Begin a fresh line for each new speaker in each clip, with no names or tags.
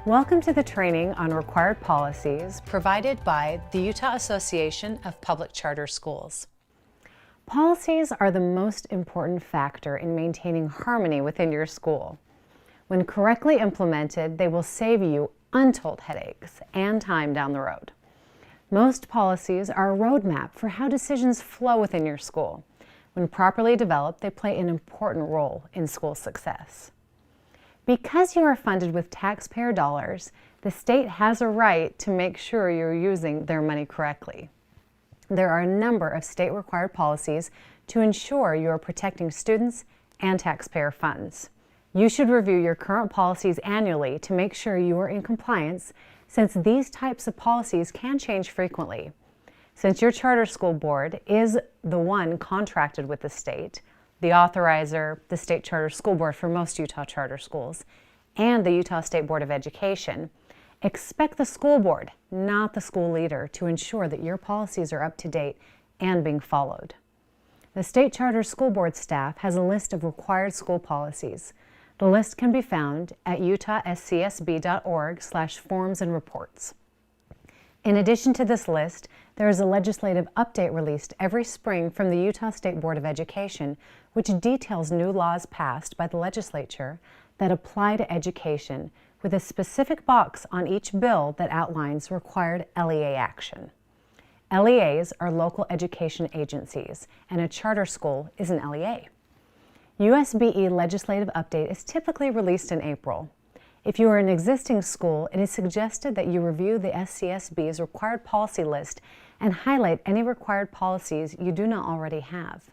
Welcome to the training on required policies provided by the Utah Association of Public Charter Schools. Policies are the most important factor in maintaining harmony within your school. When correctly implemented, they will save you untold headaches and time down the road. Most policies are a roadmap for how decisions flow within your school. When properly developed, they play an important role in school success. Because you are funded with taxpayer dollars, the state has a right to make sure you're using their money correctly. There are a number of state-required policies to ensure you are protecting students and taxpayer funds. You should review your current policies annually to make sure you are in compliance, since these types of policies can change frequently. Since your charter school board is the one contracted with the state, the authorizer, the State Charter School Board for most Utah charter schools, and the Utah State Board of Education, expect the school board, not the school leader, to ensure that your policies are up to date and being followed. The State Charter School Board staff has a list of required school policies. The list can be found at utahscsb.org/forms and reports. In addition to this list, there is a legislative update released every spring from the Utah State Board of Education, which details new laws passed by the legislature that apply to education, with a specific box on each bill that outlines required LEA action. LEAs are local education agencies, and a charter school is an LEA. USBE legislative update is typically released in April. If you are an existing school, it is suggested that you review the SCSB's required policy list and highlight any required policies you do not already have.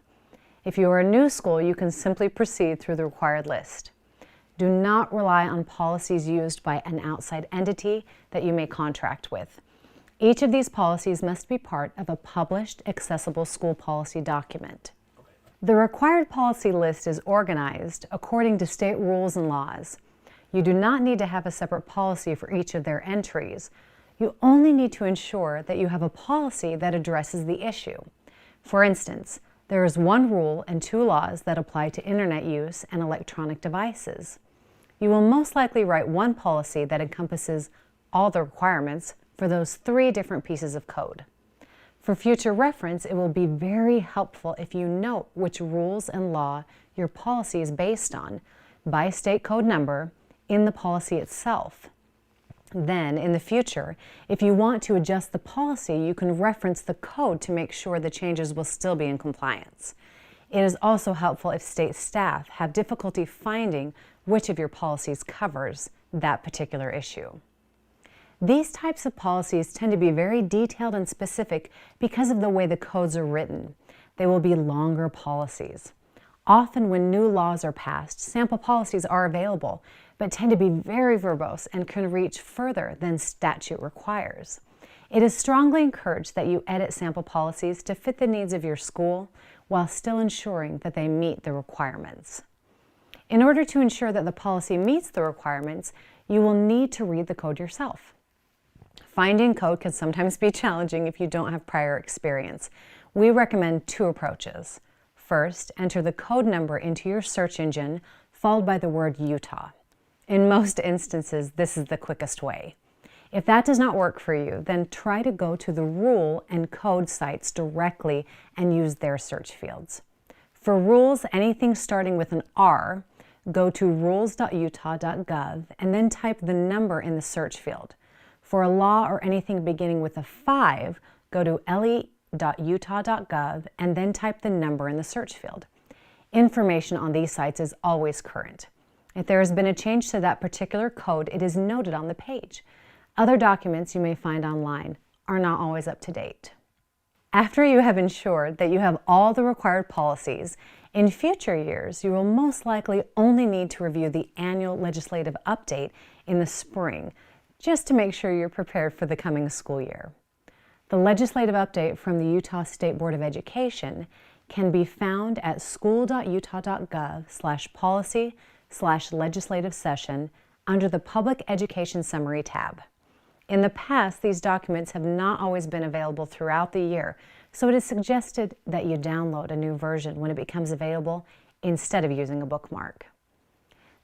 If you are a new school, you can simply proceed through the required list. Do not rely on policies used by an outside entity that you may contract with. Each of these policies must be part of a published, accessible school policy document. The required policy list is organized according to state rules and laws. You do not need to have a separate policy for each of their entries. You only need to ensure that you have a policy that addresses the issue. For instance, there is one rule and two laws that apply to internet use and electronic devices. You will most likely write one policy that encompasses all the requirements for those three different pieces of code. For future reference, it will be very helpful if you note which rules and law your policy is based on by state code number in the policy itself. Then, in the future, if you want to adjust the policy, you can reference the code to make sure the changes will still be in compliance. It is also helpful if state staff have difficulty finding which of your policies covers that particular issue. These types of policies tend to be very detailed and specific because of the way the codes are written. They will be longer policies. Often when new laws are passed, sample policies are available, but tend to be very verbose and can reach further than statute requires. It is strongly encouraged that you edit sample policies to fit the needs of your school while still ensuring that they meet the requirements. In order to ensure that the policy meets the requirements, you will need to read the code yourself. Finding code can sometimes be challenging if you don't have prior experience. We recommend two approaches. First, enter the code number into your search engine, followed by the word Utah. In most instances, this is the quickest way. If that does not work for you, then try to go to the rule and code sites directly and use their search fields. For rules, anything starting with an R, go to rules.utah.gov and then type the number in the search field. For a law or anything beginning with a 5, go to le.utah.gov and then type the number in the search field. Information on these sites is always current. If there has been a change to that particular code, it is noted on the page. Other documents you may find online are not always up to date. After you have ensured that you have all the required policies, in future years you will most likely only need to review the annual legislative update in the spring, just to make sure you're prepared for the coming school year. The legislative update from the Utah State Board of Education can be found at school.utah.gov/policy/legislative session under the Public Education Summary tab. In the past, these documents have not always been available throughout the year, so it is suggested that you download a new version when it becomes available instead of using a bookmark.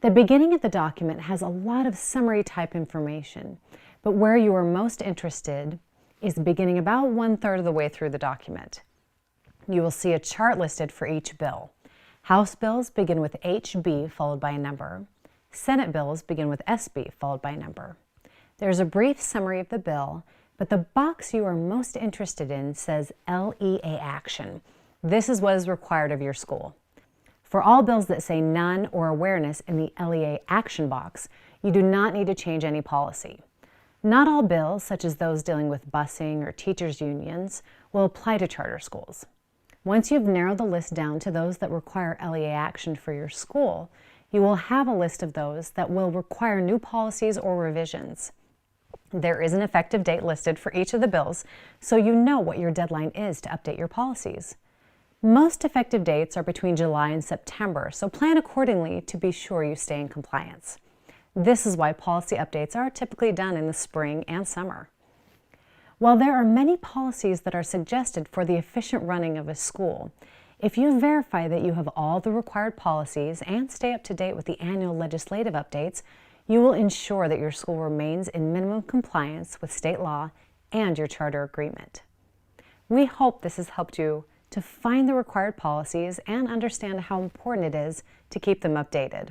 The beginning of the document has a lot of summary type information, but where you are most interested is beginning about 1/3 of the way through the document. You will see a chart listed for each bill. House bills begin with HB followed by a number. Senate bills begin with SB followed by a number. There's a brief summary of the bill, but the box you are most interested in says LEA action. This is what is required of your school. For all bills that say none or awareness in the LEA action box, you do not need to change any policy. Not all bills, such as those dealing with busing or teachers' unions, will apply to charter schools. Once you've narrowed the list down to those that require LEA action for your school, you will have a list of those that will require new policies or revisions. There is an effective date listed for each of the bills, so you know what your deadline is to update your policies. Most effective dates are between July and September, so plan accordingly to be sure you stay in compliance. This is why policy updates are typically done in the spring and summer. While there are many policies that are suggested for the efficient running of a school, if you verify that you have all the required policies and stay up to date with the annual legislative updates, you will ensure that your school remains in minimum compliance with state law and your charter agreement. We hope this has helped you to find the required policies and understand how important it is to keep them updated.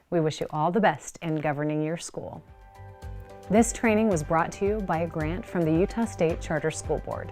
We wish you all the best in governing your school. This training was brought to you by a grant from the Utah State Charter School Board.